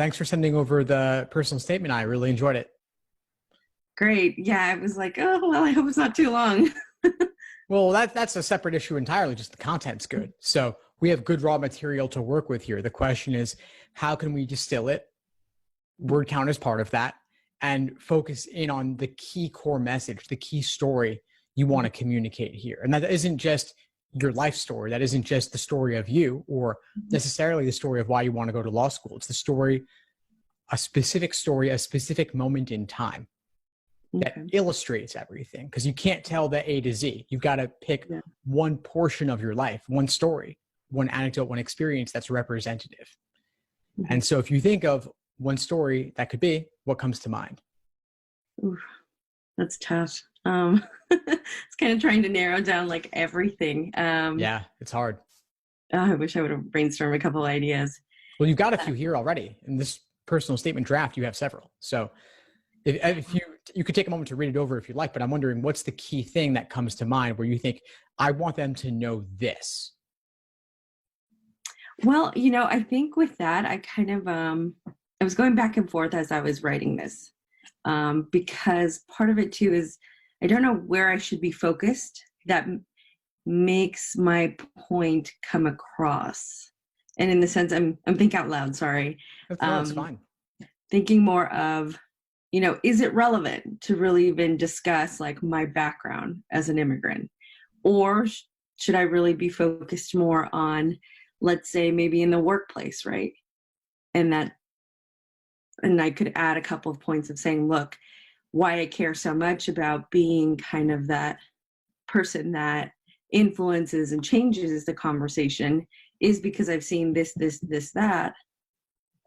Thanks for sending over the personal statement. I really enjoyed it. Great. Yeah, I was like, oh, well, I hope it's not too long. Well, that's a separate issue entirely. Just the content's good. So we have good raw material to work with here. The question is, how can we distill it? Word count is part of that, and focus in on the key core message, the key story you want to communicate here. And that isn't just your life story. That isn't just the story of you or necessarily the story of why you want to go to law school. It's the story, a specific moment in time that illustrates everything, because you can't tell the A to Z. You've got to pick one portion of your life, one story, one anecdote, one experience that's representative. And so if you think of one story that could be, what comes to mind? Ooh, that's tough. It's kind of trying to narrow down like everything. Yeah, it's hard. I wish I would have brainstormed a couple ideas. Well, you've got a few here already. In this personal statement draft, you have several. So if you could take a moment to read it over if you'd like, but I'm wondering, what's the key thing that comes to mind where you think, I want them to know this? Well, I think with that, I kind of, I was going back and forth as I was writing this, because part of it too is I don't know where I should be focused that makes my point come across. And in the sense, I'm thinking out loud, sorry. That's fine. Thinking more of, is it relevant to really even discuss like my background as an immigrant? Or should I really be focused more on, let's say, maybe in the workplace, right? And I could add a couple of points of saying, look, why I care so much about being kind of that person that influences and changes the conversation is because I've seen this, that,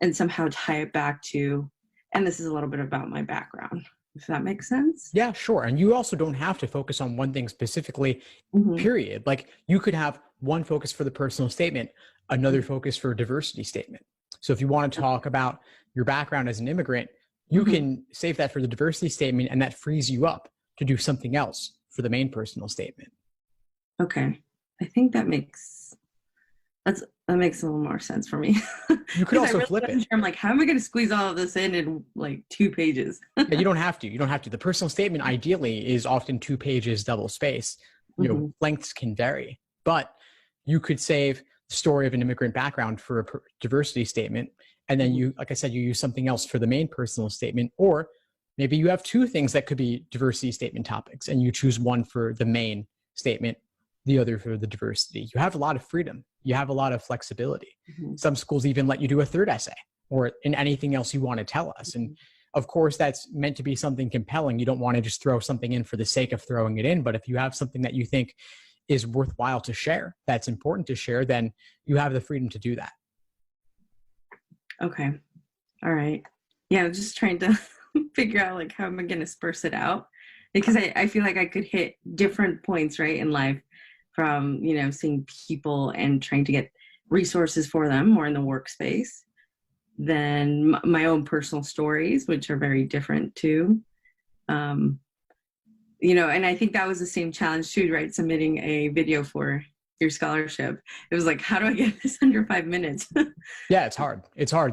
and somehow tie it back to, and this is a little bit about my background, if that makes sense. Yeah, sure. And you also don't have to focus on one thing specifically, period. Like you could have one focus for the personal statement, another focus for a diversity statement. So if you want to talk about your background as an immigrant, you can save that for the diversity statement, and that frees you up to do something else for the main personal statement. Okay. I think that makes a little more sense for me. You could also flip it. I'm like, how am I going to squeeze all of this in like 2 pages? Yeah, you don't have to. The personal statement ideally is often 2 pages, double space. Lengths can vary, but you could save the story of an immigrant background for a diversity statement. And then you, like I said, you use something else for the main personal statement, or maybe you have 2 things that could be diversity statement topics and you choose one for the main statement, the other for the diversity. You have a lot of freedom. You have a lot of flexibility. Some schools even let you do a 3rd essay or in anything else you want to tell us. And of course, that's meant to be something compelling. You don't want to just throw something in for the sake of throwing it in. But if you have something that you think is worthwhile to share, that's important to share, then you have the freedom to do that. Okay. All right. Yeah, I'm just trying to figure out like how am I going to disperse it out, because I feel like I could hit different points right in life from, seeing people and trying to get resources for them more in the workspace than my own personal stories, which are very different too. And I think that was the same challenge too, right? Submitting a video for your scholarship. It was like, how do I get this under 5 minutes? Yeah, it's hard. It's hard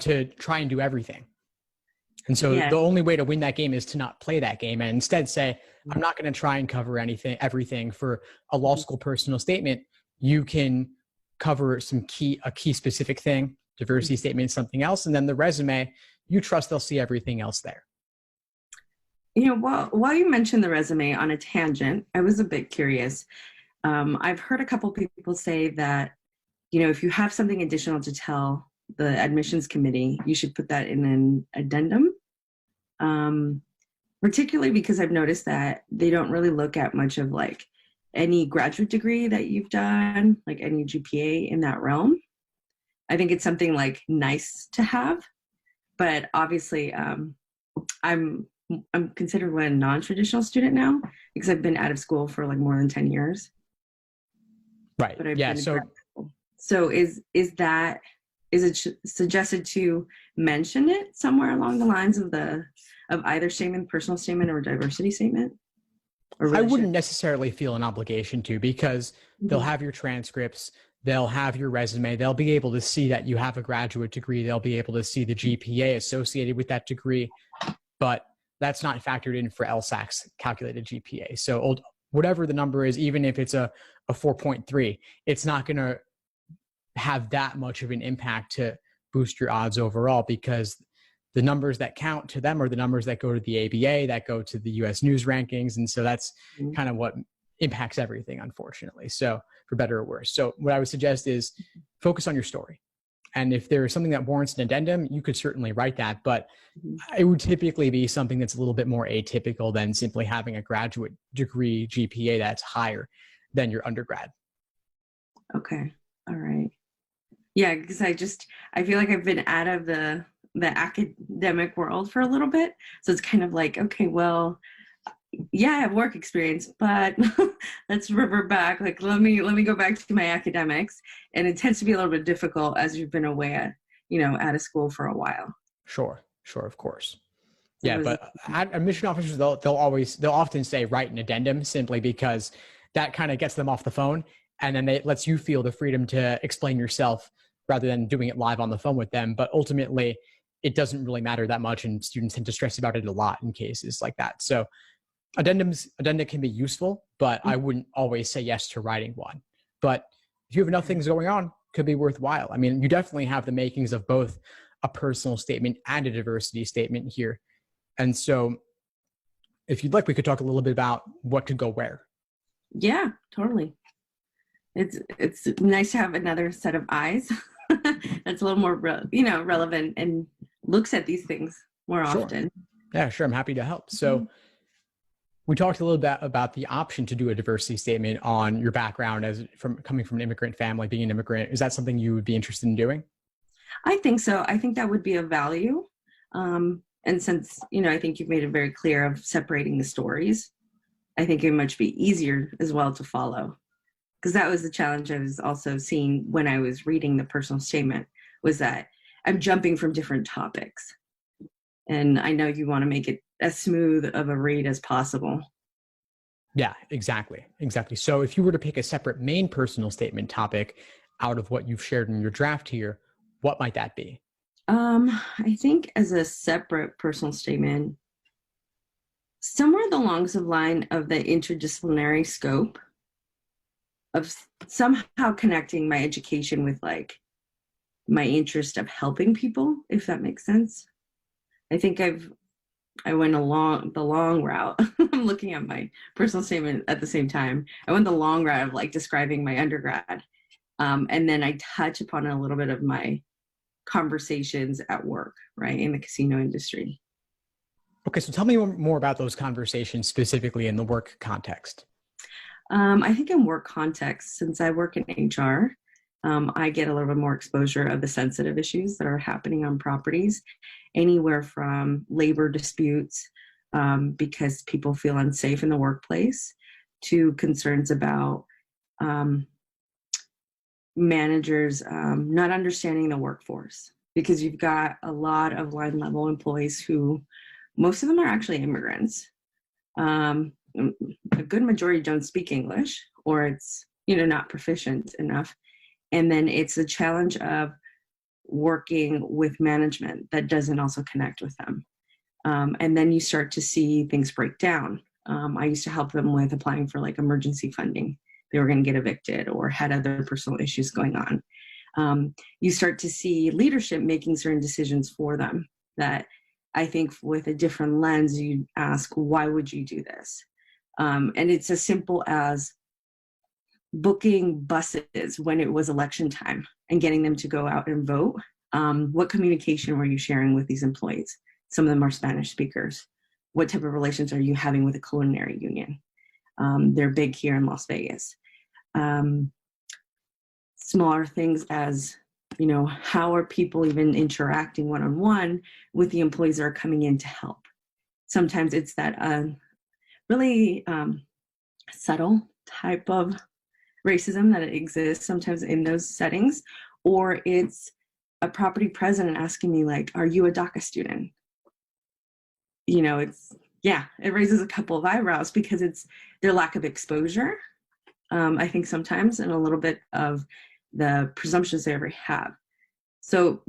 to try and do everything. And so the only way to win that game is to not play that game and instead say, I'm not going to try and cover everything for a law school personal statement. You can cover a key specific thing, diversity statement, something else. And then the resume, you trust they'll see everything else there. While you mentioned the resume on a tangent, I was a bit curious. I've heard a couple people say that, if you have something additional to tell the admissions committee, you should put that in an addendum, particularly because I've noticed that they don't really look at much of like any graduate degree that you've done, like any GPA in that realm. I think it's something like nice to have, but obviously I'm considered a non-traditional student now because I've been out of school for like more than 10 years. Right. Yeah. So is it suggested to mention it somewhere along the lines of either statement, personal statement or diversity statement? Or I wouldn't necessarily feel an obligation to, because they'll have your transcripts. they'll have your resume. They'll be able to see that you have a graduate degree. They'll be able to see the GPA associated with that degree, but that's not factored in for LSAC's calculated GPA. So whatever the number is, even if it's a 4.3, it's not going to have that much of an impact to boost your odds overall, because the numbers that count to them are the numbers that go to the ABA, that go to the US News rankings. And so that's kind of what impacts everything, unfortunately. So for better or worse. So what I would suggest is focus on your story. And if there's something that warrants an addendum, you could certainly write that, but it would typically be something that's a little bit more atypical than simply having a graduate degree GPA that's higher than your undergrad. Okay. All right. Yeah, because I feel like I've been out of the academic world for a little bit. So it's kind of like, okay, well, yeah, I have work experience, but let's revert back. Like, let me go back to my academics. And it tends to be a little bit difficult as you've been away out of school for a while. Sure, of course. So yeah, but admission officers, they'll often say write an addendum, simply because that kind of gets them off the phone, and then it lets you feel the freedom to explain yourself rather than doing it live on the phone with them. But ultimately, it doesn't really matter that much, and students tend to stress about it a lot in cases like that. So addenda can be useful, but I wouldn't always say yes to writing one. But if you have enough things going on, it could be worthwhile. I mean, you definitely have the makings of both a personal statement and a diversity statement here. And so if you'd like, we could talk a little bit about what could go where. Yeah, totally. It's nice to have another set of eyes that's a little more relevant and looks at these things more often. Yeah, sure. I'm happy to help. So we talked a little bit about the option to do a diversity statement on your background coming from an immigrant family, being an immigrant. Is that something you would be interested in doing? I think so. I think that would be of value. And since, I think you've made it very clear of separating the stories, I think it would much be easier as well to follow. Because that was the challenge I was also seeing when I was reading the personal statement, was that I'm jumping from different topics. And I know you want to make it as smooth of a read as possible. Yeah, exactly. So if you were to pick a separate main personal statement topic out of what you've shared in your draft here, what might that be? I think as a separate personal statement, somewhere along the line of the interdisciplinary scope of somehow connecting my education with like my interest of helping people, if that makes sense. I think I went along the long route. I'm looking at my personal statement at the same time. I went the long route of like describing my undergrad. And then I touch upon a little bit of my conversations at work, right, in the casino industry. Okay, so tell me more about those conversations specifically in the work context. I think in work context, since I work in HR, I get a little bit more exposure of the sensitive issues that are happening on properties, anywhere from labor disputes because people feel unsafe in the workplace, to concerns about managers not understanding the workforce, because you've got a lot of line level employees who, most of them are actually immigrants. A good majority don't speak English, or it's not proficient enough. And then it's a challenge of working with management that doesn't also connect with them. And then you start to see things break down. I used to help them with applying for like emergency funding. They were going to get evicted or had other personal issues going on. You start to see leadership making certain decisions for them that I think with a different lens, you ask, why would you do this? And it's as simple as booking buses when it was election time and getting them to go out and vote. What communication were you sharing with these employees? Some of them are Spanish speakers. What type of relations are you having with a culinary union? They're big here in Las Vegas. Smaller things as, how are people even interacting one-on-one with the employees that are coming in to help? Sometimes it's that really subtle type of racism that exists sometimes in those settings, or it's a property president asking me like, are you a DACA student? It raises a couple of eyebrows because it's their lack of exposure. I think sometimes, and a little bit of the presumptions they already have. So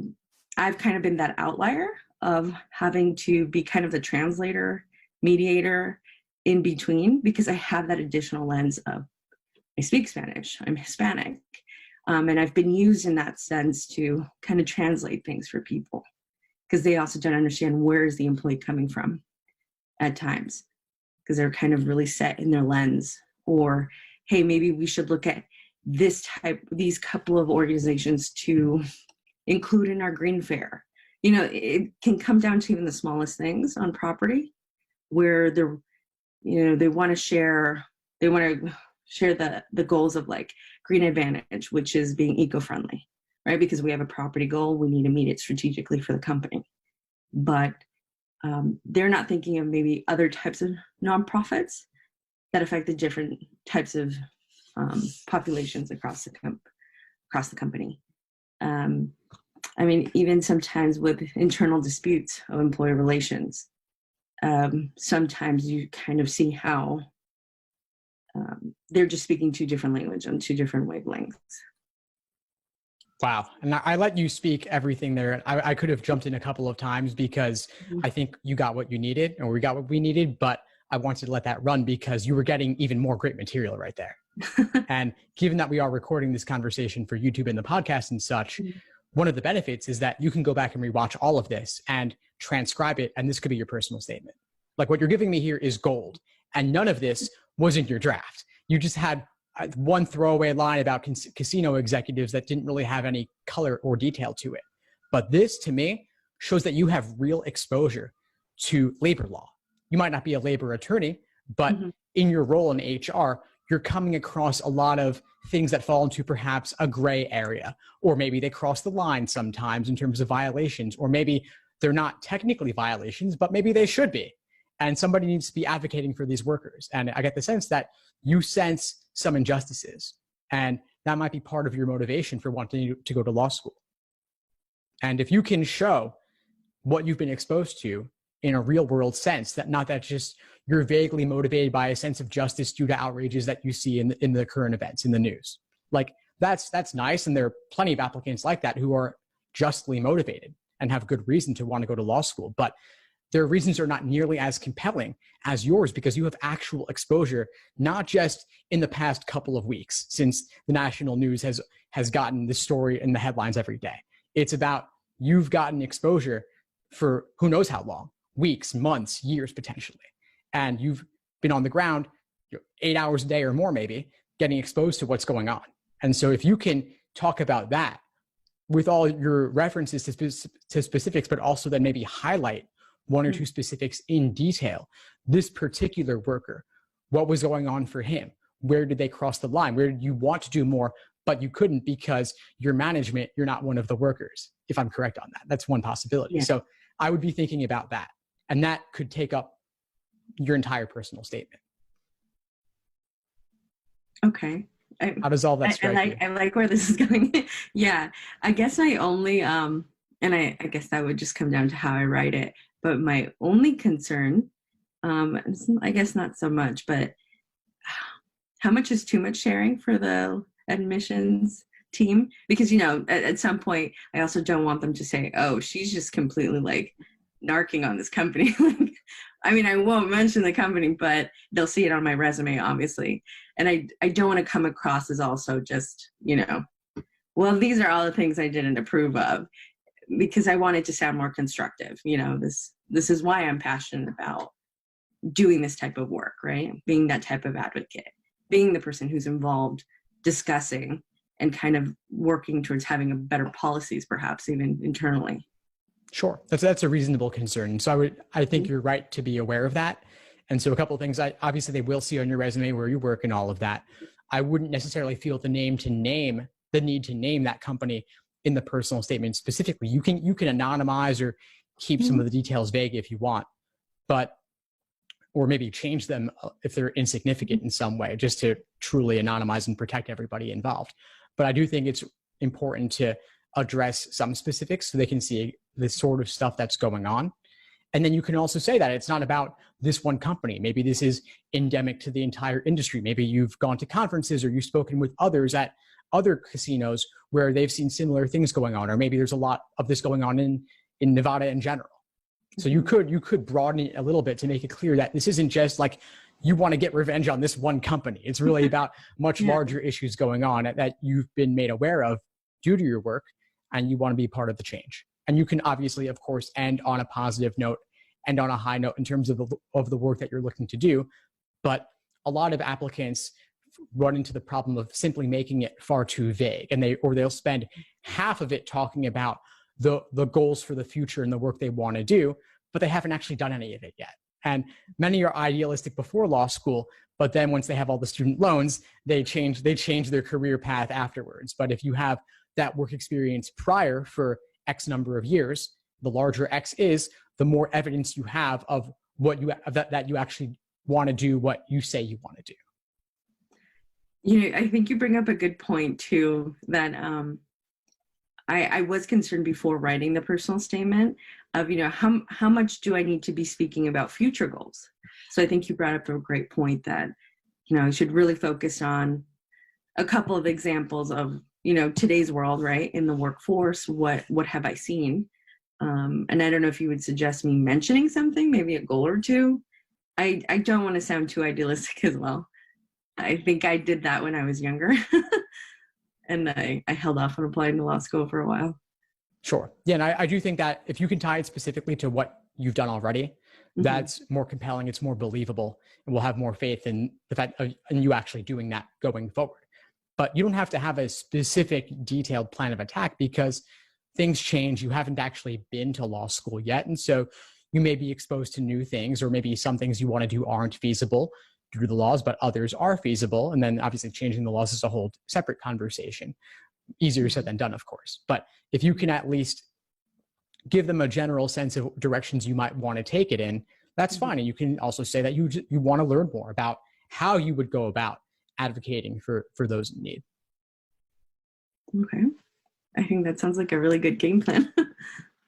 I've kind of been that outlier of having to be kind of the translator, mediator in between, because I have that additional lens of I speak Spanish, I'm Hispanic, and I've been used in that sense to kind of translate things for people, because they also don't understand where is the employee coming from at times, because they're kind of really set in their lens, or hey, maybe we should look at these couple of organizations to include in our green fair. It can come down to even the smallest things on property, where they want to share the goals of like Green Advantage, which is being eco-friendly, right? Because we have a property goal, we need to meet it strategically for the company. But they're not thinking of maybe other types of nonprofits that affect the different types of populations across the company. I mean, even sometimes with internal disputes of employee relations, sometimes you kind of see how they're just speaking two different language on two different wavelengths. Wow. And I let you speak everything there. I could have jumped in a couple of times because I think you got what you needed, or we got what we needed, but I wanted to let that run because you were getting even more great material right there. And given that we are recording this conversation for YouTube and the podcast and such, one of the benefits is that you can go back and rewatch all of this and transcribe it. And this could be your personal statement. Like what you're giving me here is gold. And none of this was in your draft. You just had one throwaway line about casino executives that didn't really have any color or detail to it. But this, to me, shows that you have real exposure to labor law. You might not be a labor attorney, but in your role in HR, you're coming across a lot of things that fall into perhaps a gray area, or maybe they cross the line sometimes in terms of violations, or maybe they're not technically violations, but maybe they should be. And somebody needs to be advocating for these workers. And I get the sense that you sense some injustices, and that might be part of your motivation for wanting to go to law school. And if you can show what you've been exposed to in a real world sense, that not that just you're vaguely motivated by a sense of justice due to outrages that you see in the current events in the news, like that's nice. And there are plenty of applicants like that who are justly motivated and have good reason to want to go to law school, but their reasons are not nearly as compelling as yours, because you have actual exposure, not just in the past couple of weeks since the national news has gotten this story in the headlines every day. It's about you've gotten exposure for who knows how long, weeks, months, years, potentially. And you've been on the ground 8 hours a day or more, maybe, getting exposed to what's going on. And so if you can talk about that with all your references to specifics, but also then maybe highlight one or two specifics in detail, this particular worker, what was going on for him? Where did they cross the line? Where did you want to do more, but you couldn't because your management, you're not one of the workers, if I'm correct on that. That's one possibility. Yeah. So I would be thinking about that. And that could take up your entire personal statement. Okay. How does all that strike you? I like where this is going. Yeah. I guess my only, and I guess that would just come down to how I write it. But my only concern, I guess not so much, but how much is too much sharing for the admissions team? Because, at some point, I also don't want them to say, oh, she's just completely like narking on this company. I mean, I won't mention the company, but they'll see it on my resume, obviously. And I don't want to come across as also just, well, these are all the things I didn't approve of, because I want it to sound more constructive. This is why I'm passionate about doing this type of work, right? Being that type of advocate, being the person who's involved, discussing and kind of working towards having a better policies, perhaps even internally. Sure. That's a reasonable concern. So I think you're right to be aware of that. And so a couple of things, obviously they will see on your resume where you work and all of that. I wouldn't necessarily feel the need to name that company in the personal statement specifically. You can anonymize or keep some of the details vague if you want, or maybe change them if they're insignificant in some way, just to truly anonymize and protect everybody involved. But I do think it's important to address some specifics so they can see the sort of stuff that's going on. And then you can also say that it's not about this one company. Maybe this is endemic to the entire industry. Maybe you've gone to conferences or you've spoken with others at other casinos where they've seen similar things going on, or maybe there's a lot of this going on in Nevada in general. So you could broaden it a little bit to make it clear that this isn't just like you want to get revenge on this one company. It's really about much larger issues going on that you've been made aware of due to your work, and you want to be part of the change. And you can obviously, of course, end on a positive note and on a high note in terms of the work that you're looking to do. But a lot of applicants run into the problem of simply making it far too vague, and they'll spend half of it talking about the goals for the future and the work they want to do, but they haven't actually done any of it yet. And many are idealistic before law school, but then once they have all the student loans, they change their career path afterwards. But if you have that work experience prior for X number of years, the larger X is, the more evidence you have of what that you actually want to do what you say you want to do. I think you bring up a good point too, that I was concerned before writing the personal statement of, how much do I need to be speaking about future goals? So I think you brought up a great point that, I should really focus on a couple of examples of, today's world, right? In the workforce, what have I seen? And I don't know if you would suggest me mentioning something, maybe a goal or two. I don't want to sound too idealistic as well. I think I did that when I was younger. And I held off on applying to law school for a while. Sure. Yeah, and I do think that if you can tie it specifically to what you've done already, that's more compelling, it's more believable, and we'll have more faith in the fact of in you actually doing that going forward. But you don't have to have a specific detailed plan of attack because things change. You haven't actually been to law school yet. And so you may be exposed to new things, or maybe some things you want to do aren't feasible due to the laws, but others are feasible. And then obviously changing the laws is a whole separate conversation. Easier said than done, of course. But if you can at least give them a general sense of directions you might want to take it in, that's fine. And you can also say that you want to learn more about how you would go about advocating for those in need. Okay. I think that sounds like a really good game plan.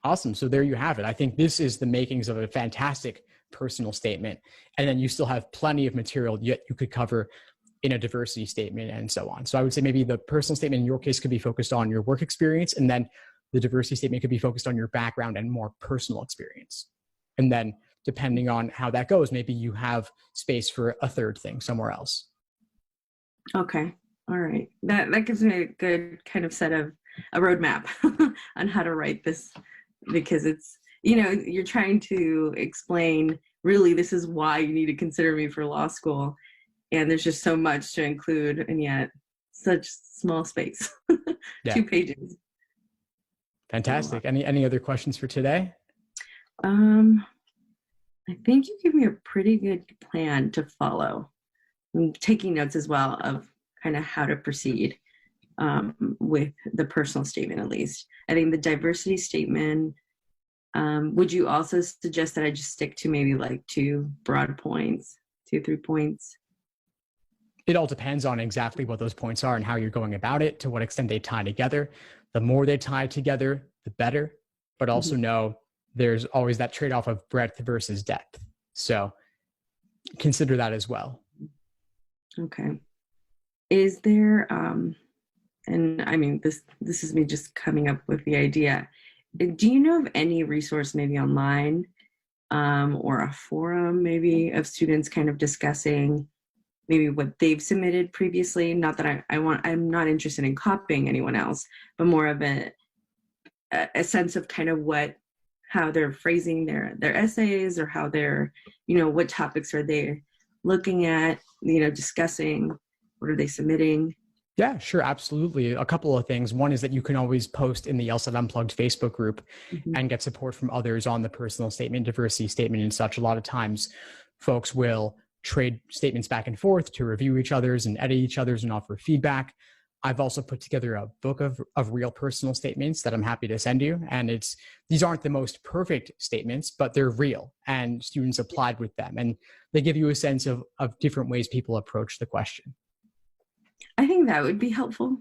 Awesome. So there you have it. I think this is the makings of a fantastic personal statement. And then you still have plenty of material yet you could cover in a diversity statement and so on. So I would say maybe the personal statement in your case could be focused on your work experience, and then the diversity statement could be focused on your background and more personal experience. And then depending on how that goes, maybe you have space for a third thing somewhere else. Okay. All right. That gives me a good kind of set of a roadmap on how to write this, because it's, you're trying to explain, really, this is why you need to consider me for law school. And there's just so much to include, and yet such small space. Yeah. 2 pages. Fantastic. Any other questions for today? I think you gave me a pretty good plan to follow. I'm taking notes as well of kind of how to proceed with the personal statement, at least. I think the diversity statement, would you also suggest that I just stick to maybe like 2 broad points, 3 points? It all depends on exactly what those points are and how you're going about it, to what extent they tie together. The more they tie together, the better. But also know there's always that trade-off of breadth versus depth. So consider that as well. Okay. Is there, and I mean, this is me just coming up with the idea. Do you know of any resource, maybe online, or a forum maybe, of students kind of discussing maybe what they've submitted previously? Not that I'm not interested in copying anyone else, but more of a sense of kind of how they're phrasing their essays, or how they're, what topics are they looking at, discussing, what are they submitting? Yeah, sure. Absolutely. A couple of things. One is that you can always post in the LSAT Unplugged Facebook group and get support from others on the personal statement, diversity statement, and such. A lot of times folks will trade statements back and forth to review each other's and edit each other's and offer feedback. I've also put together a book of real personal statements that I'm happy to send you. And these aren't the most perfect statements, but they're real, and students applied with them. And they give you a sense of different ways people approach the question. I think that would be helpful.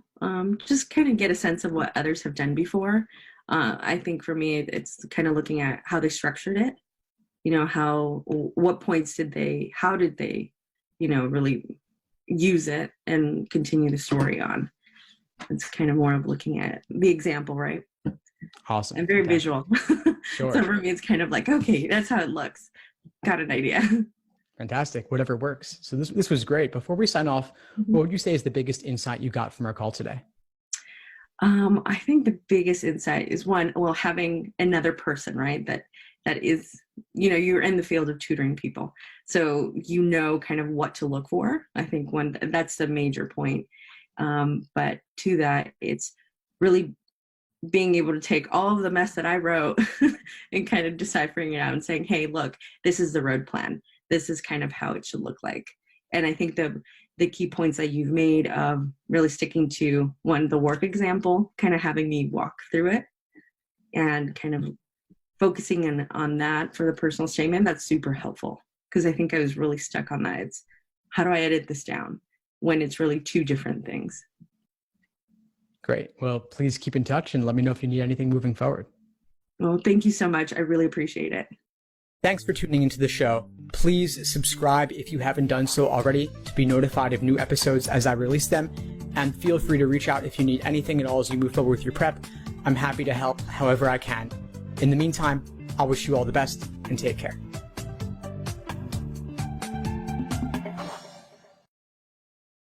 Just kind of get a sense of what others have done before. I think for me, it's kind of looking at how they structured it. What points how did they, really use it and continue the story on. It's kind of more of looking at the example, right? Awesome. I'm very Okay. visual. Sure. So for me, it's kind of like, okay, that's how it looks. Got an idea. Fantastic. Whatever works. So this was great. Before we sign off, what would you say is the biggest insight you got from our call today? I think the biggest insight is one, well, having another person, right? That is, you're in the field of tutoring people. So kind of what to look for. I think that's the major point. But to that, it's really being able to take all of the mess that I wrote and kind of deciphering it out and saying, hey, look, this is the road plan. This is kind of how it should look like. And I think the key points that you've made of really sticking to the work example, kind of having me walk through it and kind of focusing on that for the personal statement, that's super helpful. Because I think I was really stuck on that. It's how do I edit this down when it's really two different things? Great. Well, please keep in touch and let me know if you need anything moving forward. Well, thank you so much. I really appreciate it. Thanks for tuning into the show. Please subscribe if you haven't done so already to be notified of new episodes as I release them. And feel free to reach out if you need anything at all as you move forward with your prep. I'm happy to help however I can. In the meantime, I'll wish you all the best and take care.